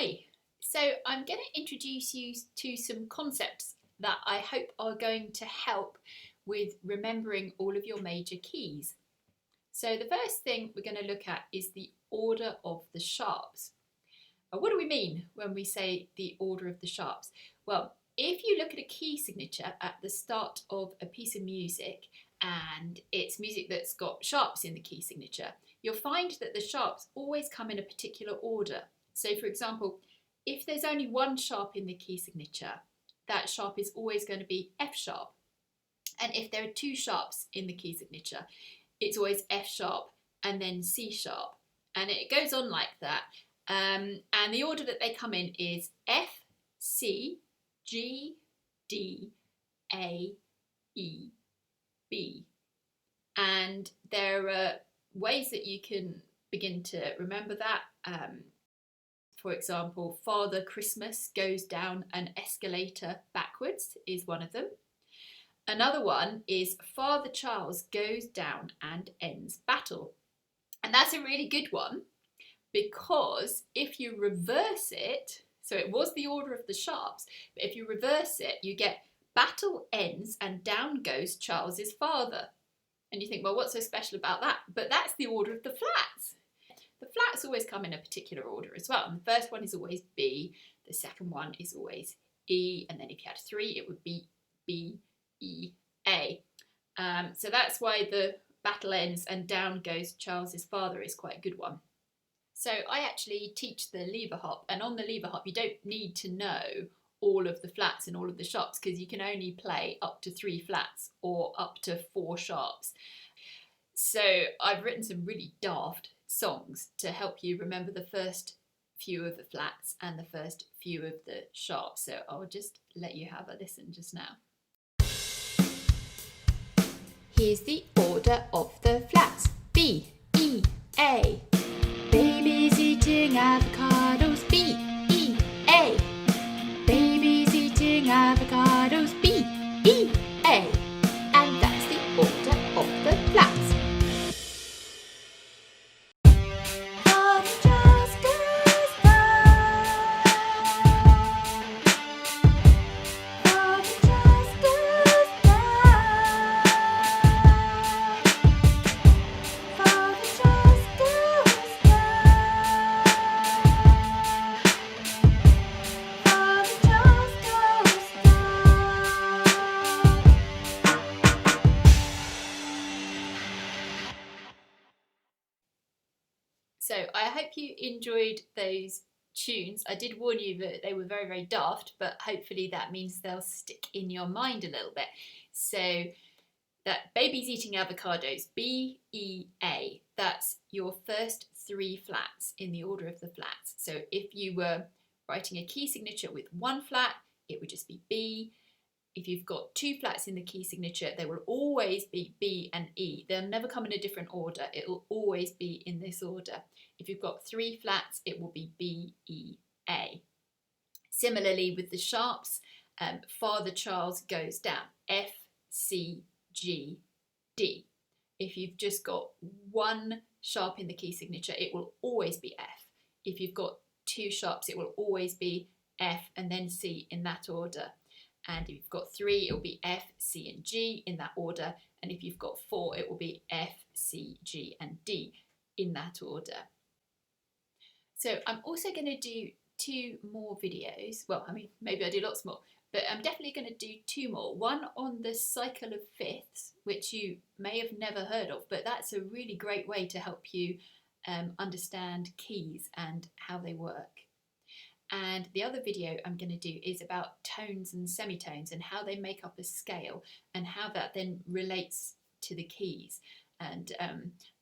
Hi, so I'm going to introduce you to some concepts that I hope are going to help with remembering all of your major keys. So the first thing we're going to look at is the order of the sharps. What do we mean when we say the order of the sharps? Well, if you look at a key signature at the start of a piece of music and it's music that's got sharps in the key signature, you'll find that the sharps always come in a particular order. So for example, if there's only one sharp in the key signature, that sharp is always going to be F sharp. And if there are two sharps in the key signature, it's always F sharp and then C sharp. And it goes on like that. And the order that they come in is F, C, G, D, A, E, B. And there are ways that you can begin to remember that. For example, Father Christmas goes down an escalator backwards is one of them. Another one is Father Charles goes down and ends battle. And that's a really good one because if you reverse it, so it was the order of the sharps, but if you reverse it, you get battle ends and down goes Charles's father. And you think, well, what's so special about that? But that's the order of the flats. The flats always come in a particular order as well. And the first one is always B, the second one is always E, and then if you had three, it would be B, E, A. So that's why the battle ends and down goes Charles's father is quite a good one. So I actually teach the lever hop, and on the lever hop you don't need to know all of the flats and all of the sharps because you can only play up to 3 flats or up to 4 sharps. So I've written some really daft songs to help you remember the first few of the flats and the first few of the sharps. So I'll just let you have a listen just now. Here's the order of the flats. B, E, A. Baby's eating avocados. B, E, A. Baby's eating avocados. B, E, A. And that's the order of the flats. So I hope you enjoyed those tunes. I did warn you that they were very, very daft, but hopefully that means they'll stick in your mind a little bit. So that baby's eating avocados, B, E, A, that's your first 3 flats in the order of the flats. So if you were writing a key signature with 1 flat, it would just be B. If you've got 2 flats in the key signature, they will always be B and E. They'll never come in a different order. It will always be in this order. If you've got 3 flats, it will be B, E, A. Similarly with the sharps, Father Charles goes down, F, C, G, D. If you've just got 1 sharp in the key signature, it will always be F. If you've got 2 sharps, it will always be F and then C in that order. And if you've got 3, it will be F, C and G in that order. And if you've got 4, it will be F, C, G and D in that order. So I'm also going to do 2 more videos. Well, I mean, maybe I do lots more, but I'm definitely going to do 2 more. One on the cycle of fifths, which you may have never heard of, but that's a really great way to help you understand keys and how they work. And the other video I'm going to do is about tones and semitones and how they make up a scale and how that then relates to the keys. And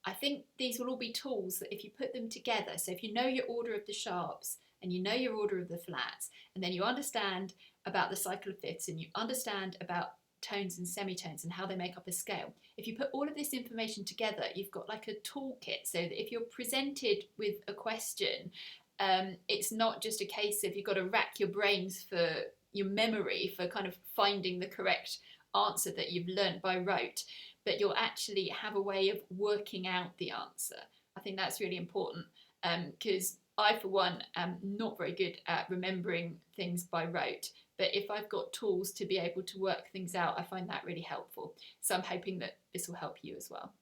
I think these will all be tools that if you put them together, so if you know your order of the sharps and you know your order of the flats, and then you understand about the cycle of fifths and you understand about tones and semitones and how they make up a scale, if you put all of this information together, you've got like a toolkit so that if you're presented with a question, it's not just a case of you've got to rack your brains for your memory for kind of finding the correct answer that you've learnt by rote, but you'll actually have a way of working out the answer. I think that's really important because I, for one, am not very good at remembering things by rote, but if I've got tools to be able to work things out, I find that really helpful. So I'm hoping that this will help you as well.